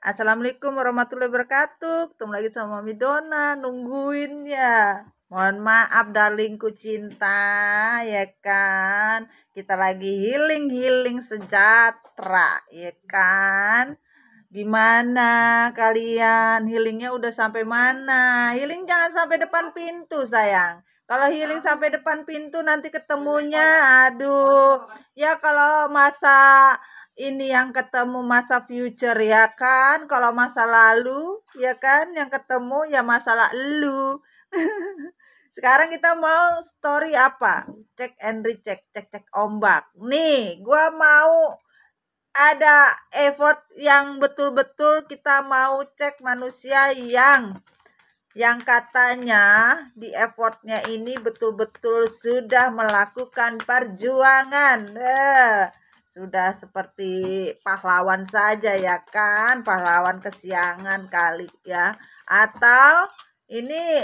Assalamualaikum warahmatullahi wabarakatuh. Ketemu lagi sama Mami Dona, nungguin ya. Mohon maaf darlingku cinta, ya kan. Kita lagi healing sejahtera, ya kan. Gimana kalian? Healingnya udah sampai mana? Healing jangan sampai depan pintu, sayang. Kalau healing sampai depan pintu nanti ketemunya, aduh. Ya kalau masa ini yang ketemu masa future ya kan, kalau masa lalu ya kan yang ketemu ya masalah elu. Sekarang kita mau story apa? Cek and recheck, cek ombak. Nih, gua mau ada effort yang betul-betul kita mau cek manusia yang katanya di effortnya ini betul-betul sudah melakukan perjuangan. Sudah seperti pahlawan saja ya kan, pahlawan kesiangan kali ya. Atau ini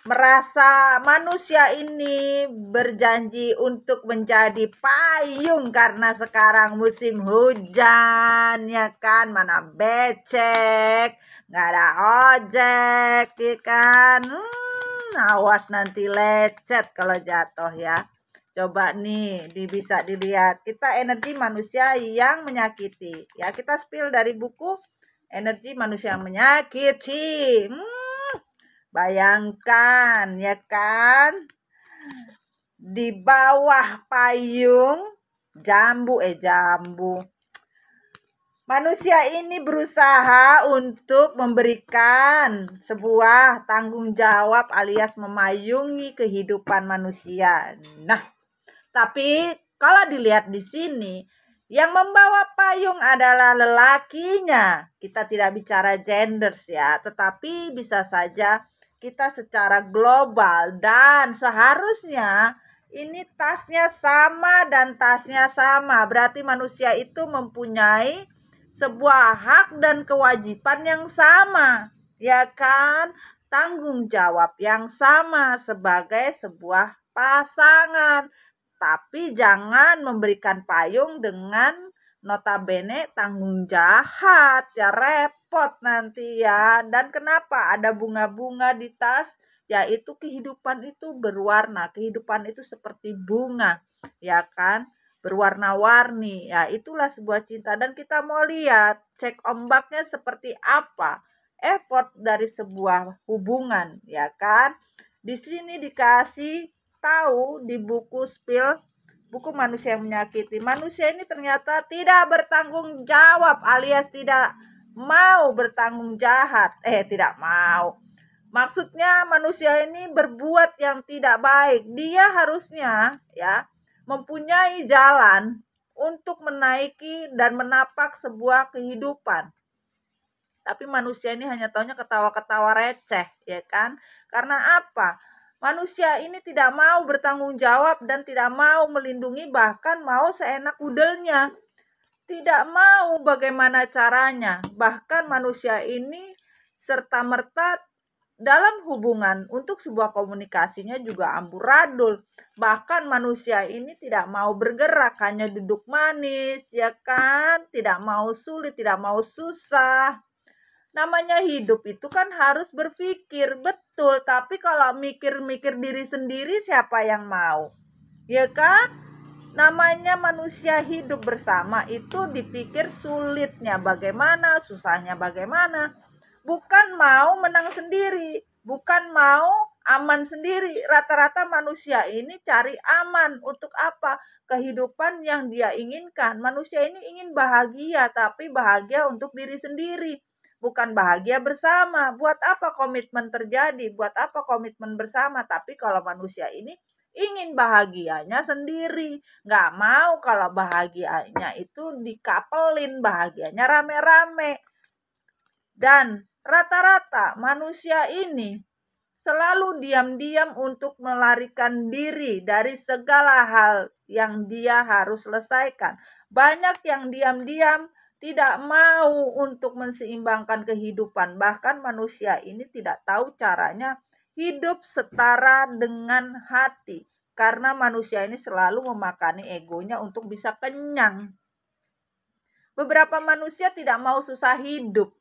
merasa manusia ini berjanji untuk menjadi payung karena sekarang musim hujan ya kan, mana becek, nggak ada ojek ya kan. Awas nanti lecet kalau jatuh ya. Coba nih bisa dilihat, kita energi manusia yang menyakiti ya. Kita spill dari buku energi manusia yang menyakiti. Bayangkan ya kan, di bawah payung jambu manusia ini berusaha untuk memberikan sebuah tanggung jawab alias memayungi kehidupan manusia. Nah, tapi kalau dilihat di sini, yang membawa payung adalah lelakinya. Kita tidak bicara genders ya, tetapi bisa saja kita secara global, dan seharusnya ini tasnya sama dan tasnya sama. Berarti manusia itu mempunyai sebuah hak dan kewajiban yang sama, ya kan? Tanggung jawab yang sama sebagai sebuah pasangan. Tapi jangan memberikan payung dengan notabene tanggung jahat, ya repot nanti ya. Dan kenapa ada bunga-bunga di tas? Yaitu kehidupan itu berwarna, kehidupan itu seperti bunga, ya kan? Berwarna-warni, ya itulah sebuah cinta. Dan kita mau lihat cek ombaknya seperti apa effort dari sebuah hubungan, ya kan. Di sini dikasih tahu di buku spill, buku manusia yang menyakiti, manusia ini ternyata tidak bertanggung jawab alias tidak mau bertanggung tidak mau. Maksudnya manusia ini berbuat yang tidak baik. Dia harusnya ya mempunyai jalan untuk menaiki dan menapak sebuah kehidupan. Tapi manusia ini hanya taunya ketawa-ketawa receh, ya kan? Karena apa? Manusia ini tidak mau bertanggung jawab dan tidak mau melindungi, bahkan mau seenak udelnya. Tidak mau bagaimana caranya. Bahkan manusia ini serta-merta dalam hubungan untuk sebuah komunikasinya juga amburadul. Bahkan manusia ini tidak mau bergerak, hanya duduk manis, ya kan? Tidak mau sulit, tidak mau susah. Namanya hidup itu kan harus berpikir, betul. Tapi kalau mikir-mikir diri sendiri, siapa yang mau? Ya kan? Namanya manusia hidup bersama itu dipikir sulitnya bagaimana, susahnya bagaimana. Bukan mau menang sendiri, bukan mau aman sendiri. Rata-rata manusia ini cari aman untuk apa? Kehidupan yang dia inginkan. Manusia ini ingin bahagia, tapi bahagia untuk diri sendiri, bukan bahagia bersama. Buat apa komitmen terjadi? Buat apa komitmen bersama? Tapi kalau manusia ini ingin bahagianya sendiri, nggak mau kalau bahagianya itu dikapelin, bahagianya rame-rame. Dan rata-rata manusia ini selalu diam-diam untuk melarikan diri dari segala hal yang dia harus selesaikan. Banyak yang diam-diam tidak mau untuk menseimbangkan kehidupan. Bahkan manusia ini tidak tahu caranya hidup setara dengan hati. Karena manusia ini selalu memakani egonya untuk bisa kenyang. Beberapa manusia tidak mau susah hidup,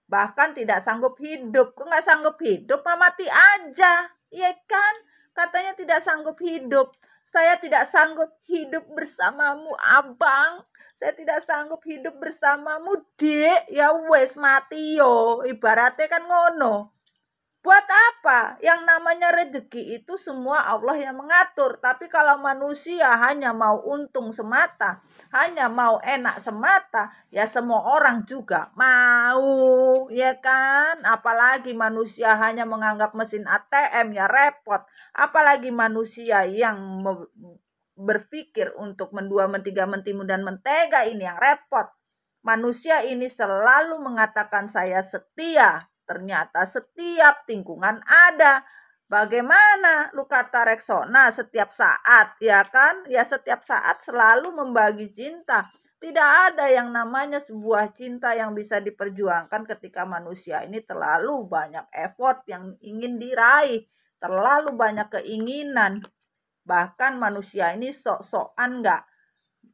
bahkan tidak sanggup hidup. Kok nggak sanggup hidup, mati aja, iya kan? Katanya tidak sanggup hidup. Saya tidak sanggup hidup bersamamu, abang. Saya tidak sanggup hidup bersamamu, dek. Ya wes, mati yo. Ibaratnya kan ngono. Buat apa? Yang namanya rezeki itu semua Allah yang mengatur. Tapi kalau manusia hanya mau untung semata, hanya mau enak semata, ya semua orang juga mau, ya kan? Apalagi manusia hanya menganggap mesin ATM, ya repot. Apalagi manusia yang berpikir untuk mendua, mentiga, mentimu, dan mentega, ini yang repot. Manusia ini selalu mengatakan saya setia. Ternyata setiap tingkungan ada. Bagaimana lu kata Rexona setiap saat, ya kan? Ya setiap saat selalu membagi cinta. Tidak ada yang namanya sebuah cinta yang bisa diperjuangkan ketika manusia ini terlalu banyak effort yang ingin diraih. Terlalu banyak keinginan. Bahkan manusia ini sok-sokan nggak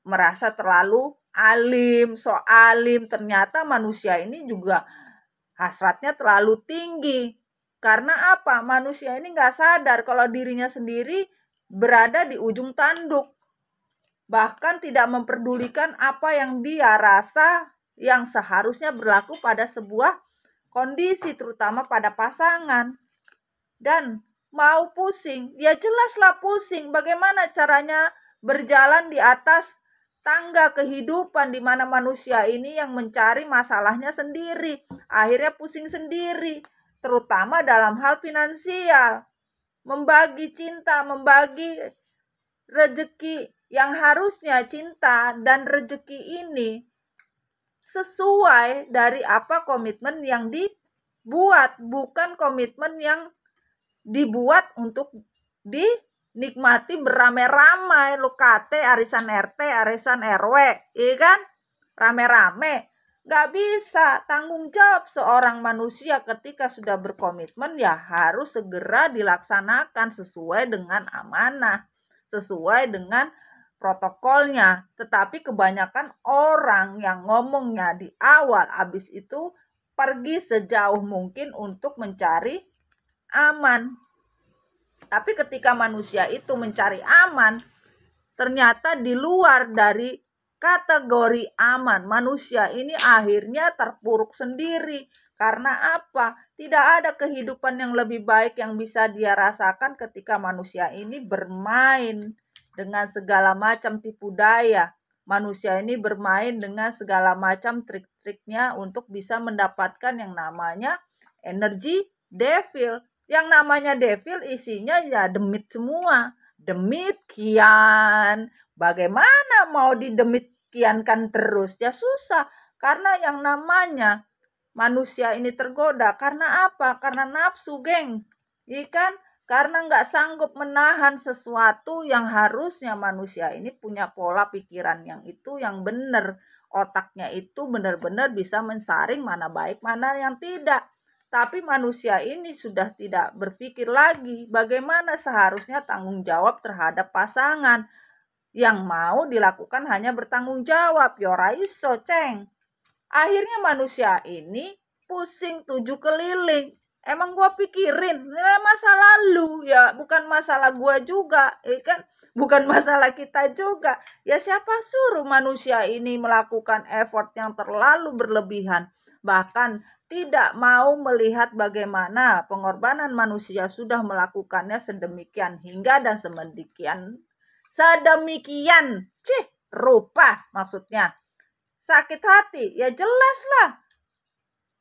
merasa terlalu alim, sok alim. Ternyata manusia ini juga hasratnya terlalu tinggi. Karena apa? Manusia ini nggak sadar kalau dirinya sendiri berada di ujung tanduk. Bahkan tidak memperdulikan apa yang dia rasa yang seharusnya berlaku pada sebuah kondisi, terutama pada pasangan. Dan mau pusing, ya jelaslah pusing. Bagaimana caranya berjalan di atas tangga kehidupan di mana manusia ini yang mencari masalahnya sendiri, akhirnya pusing sendiri, terutama dalam hal finansial. Membagi cinta, membagi rezeki yang harusnya cinta dan rezeki ini sesuai dari apa komitmen yang dibuat, bukan komitmen yang dibuat untuk dinikmati beramai-ramai. Lu kate arisan RT, arisan RW, iya kan? Rame-rame. Gak bisa. Tanggung jawab seorang manusia ketika sudah berkomitmen ya harus segera dilaksanakan sesuai dengan amanah, sesuai dengan protokolnya. Tetapi kebanyakan orang yang ngomongnya di awal, habis itu pergi sejauh mungkin untuk mencari aman. Tapi ketika manusia itu mencari aman, ternyata di luar dari kategori aman, manusia ini akhirnya terpuruk sendiri. Karena apa? Tidak ada kehidupan yang lebih baik yang bisa dia rasakan ketika manusia ini bermain dengan segala macam tipu daya. Manusia ini bermain dengan segala macam trik-triknya untuk bisa mendapatkan yang namanya energi devil. Yang namanya devil isinya ya demit semua. Demit kian. Bagaimana mau didemikiankan terus? Ya susah. Karena yang namanya manusia ini tergoda. Karena apa? Karena nafsu, geng. Iya kan? Karena nggak sanggup menahan sesuatu yang harusnya manusia ini punya pola pikiran yang itu yang benar. Otaknya itu benar-benar bisa mensaring mana baik, mana yang tidak. Tapi manusia ini sudah tidak berpikir lagi bagaimana seharusnya tanggung jawab terhadap pasangan. Yang mau dilakukan hanya bertanggung jawab. Yora iso, ceng. Akhirnya manusia ini pusing 7 keliling. Emang gua pikirin masa lalu, ya bukan masalah gua juga, kan? Bukan masalah kita juga. Ya siapa suruh manusia ini melakukan effort yang terlalu berlebihan. Bahkan tidak mau melihat bagaimana pengorbanan manusia sudah melakukannya sedemikian hingga dan sedemikian rupa, maksudnya sakit hati. Ya jelas lah.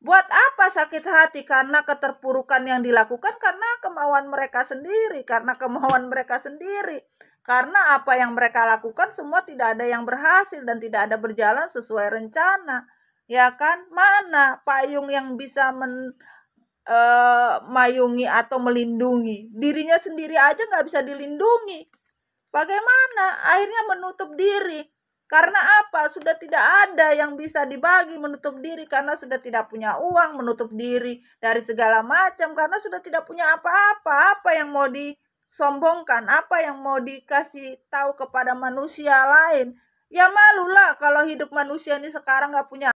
Buat apa sakit hati? Karena keterpurukan yang dilakukan karena kemauan mereka sendiri, karena kemauan mereka sendiri. Karena apa yang mereka lakukan semua tidak ada yang berhasil dan tidak ada berjalan sesuai rencana. Ya kan? Mana payung yang bisa mayungi atau melindungi? Dirinya sendiri aja nggak bisa dilindungi. Bagaimana? Akhirnya menutup diri. Karena apa? Sudah tidak ada yang bisa dibagi, menutup diri karena sudah tidak punya uang, menutup diri dari segala macam karena sudah tidak punya apa-apa. Apa yang mau disombongkan? Apa yang mau dikasih tahu kepada manusia lain? Ya malulah kalau hidup manusia ini sekarang nggak punya